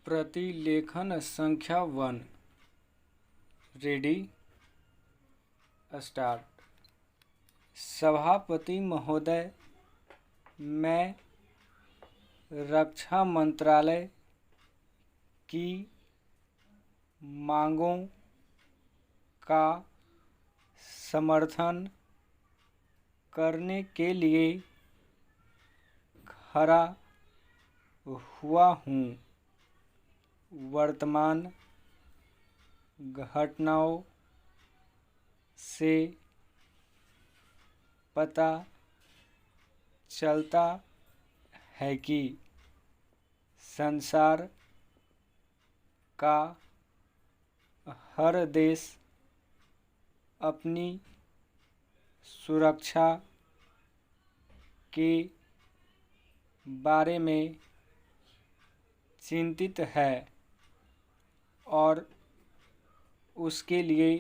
प्रतिलेखन संख्या 1। Ready start. सभापति महोदय, मैं रक्षा मंत्रालय की मांगों का समर्थन करने के लिए खड़ा हुआ हूँ। वर्तमान घटनाओं से पता चलता है कि संसार का हर देश अपनी सुरक्षा के बारे में चिंतित है और उसके लिए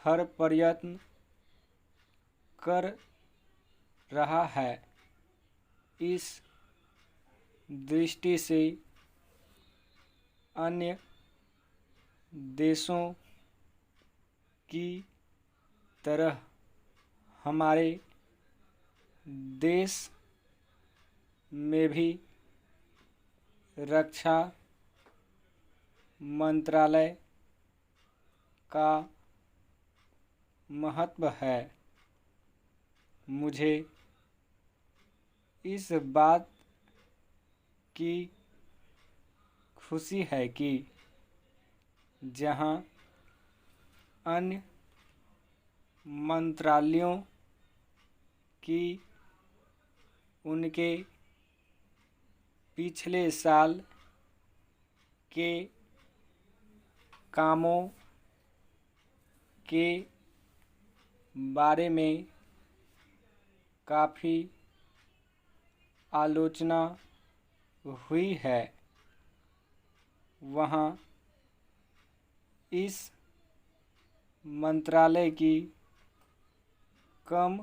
हर प्रयत्न कर रहा है। इस दृष्टि से अन्य देशों की तरह हमारे देश में भी रक्षा मंत्रालय का महत्व है। मुझे इस बात की खुशी है कि जहां अन्य मंत्रालयों की उनके पिछले साल के कामों के बारे में काफ़ी आलोचना हुई है, वहाँ इस मंत्रालय की कम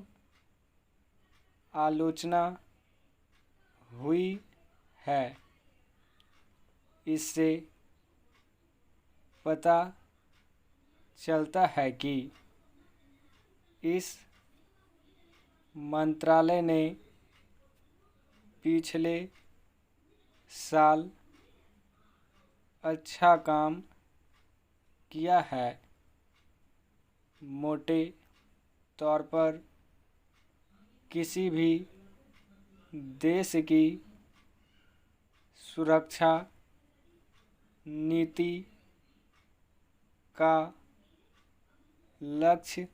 आलोचना हुई है। इससे पता चलता है कि इस मंत्रालय ने पिछले साल अच्छा काम किया है। मोटे तौर पर किसी भी देश की सुरक्षा नीति का लक्ष्य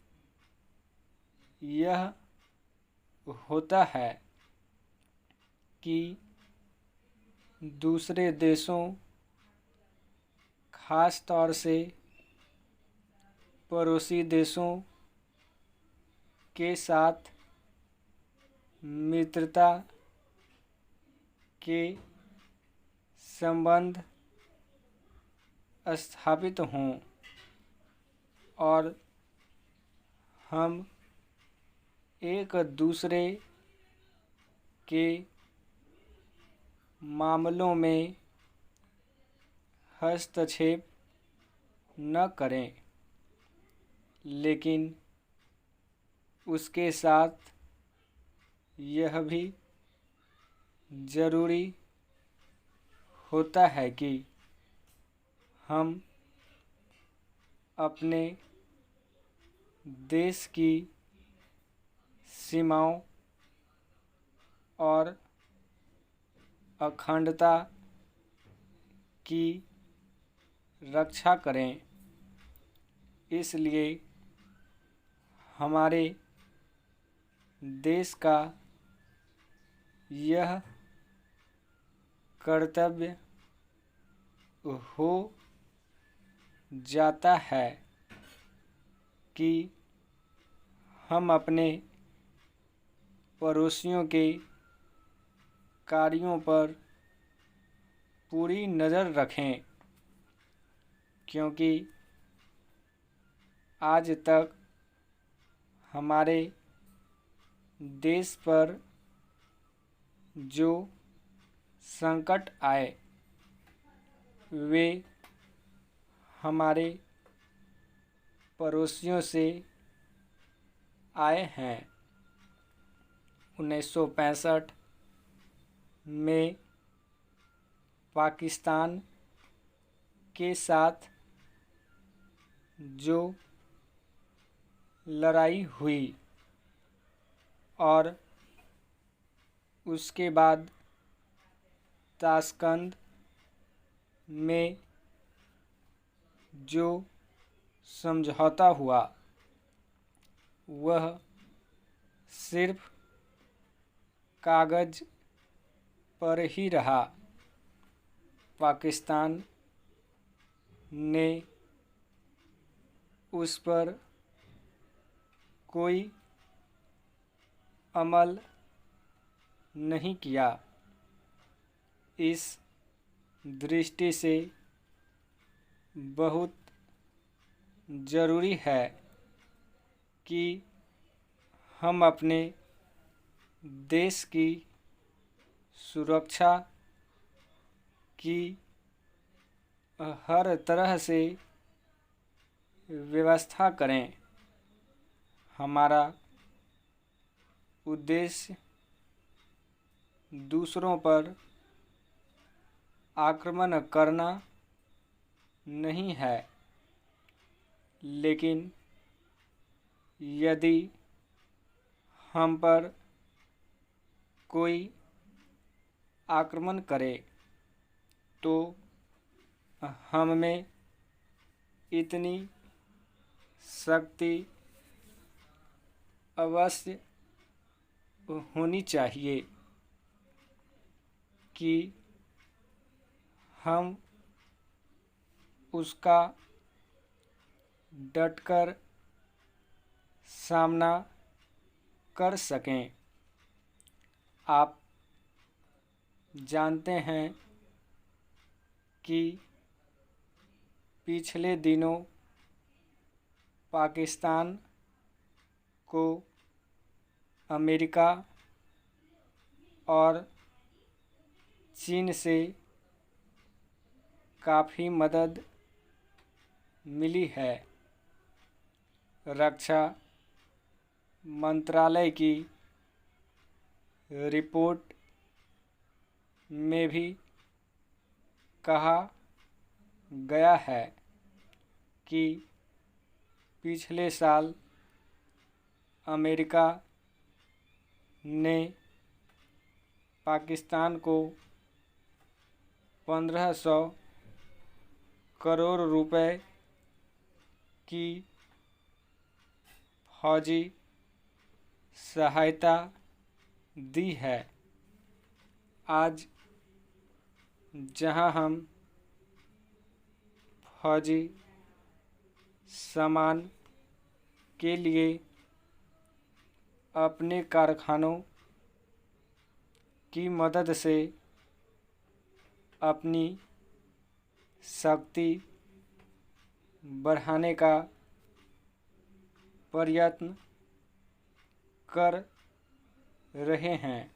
यह होता है कि दूसरे देशों, खास तौर से पड़ोसी देशों के साथ मित्रता के संबंध स्थापित हों और हम एक दूसरे के मामलों में हस्तक्षेप न करें, लेकिन उसके साथ यह भी ज़रूरी होता है कि हम अपने देश की सीमाओं और अखंडता की रक्षा करें। इसलिए हमारे देश का यह कर्तव्य हो जाता है कि हम अपने पड़ोसियों के कार्यों पर पूरी नज़र रखें, क्योंकि आज तक हमारे देश पर जो संकट आए वे हमारे पड़ोसियों से आए हैं। 1965 में पाकिस्तान के साथ जो लड़ाई हुई और उसके बाद ताशकंद में जो समझौता हुआ वह सिर्फ कागज़ पर ही रहा। पाकिस्तान ने उस पर कोई अमल नहीं किया। इस दृष्टि से बहुत ज़रूरी है कि हम अपने देश की सुरक्षा की हर तरह से व्यवस्था करें। हमारा उद्देश्य दूसरों पर आक्रमण करना नहीं है, लेकिन यदि हम पर कोई आक्रमण करे तो हम में इतनी शक्ति अवश्य होनी चाहिए कि हम उसका डटकर सामना कर सकें। आप जानते हैं कि पिछले दिनों पाकिस्तान को अमेरिका और चीन से काफ़ी मदद मिली है। रक्षा मंत्रालय की रिपोर्ट में भी कहा गया है कि पिछले साल अमेरिका ने पाकिस्तान को 1500 करोड़ रुपए की फौजी सहायता दी है। आज जहां हम फौजी सामान के लिए अपने कारखानों की मदद से अपनी शक्ति बढ़ाने का प्रयत्न कर रहे हैं,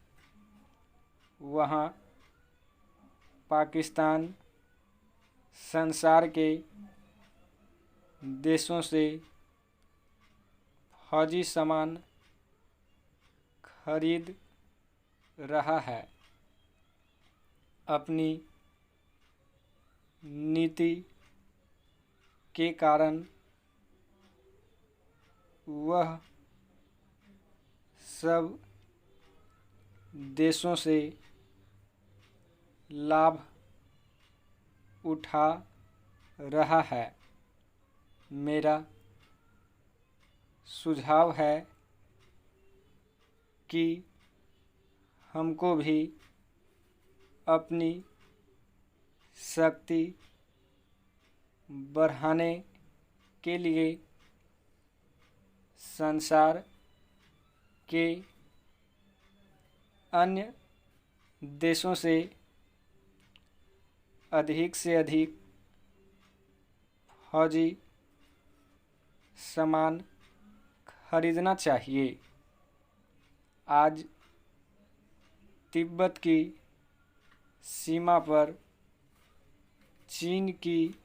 वहाँ पाकिस्तान संसार के देशों से फौजी सामान खरीद रहा है। अपनी नीति के कारण वह सब देशों से लाभ उठा रहा है। मेरा सुझाव है कि हमको भी अपनी शक्ति बढ़ाने के लिए संसार के अन्य देशों से अधिक फौजी सामान खरीदना चाहिए। आज तिब्बत की सीमा पर चीन की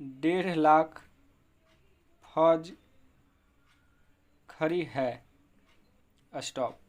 1.5 लाख फौज खड़ी है। स्टॉप।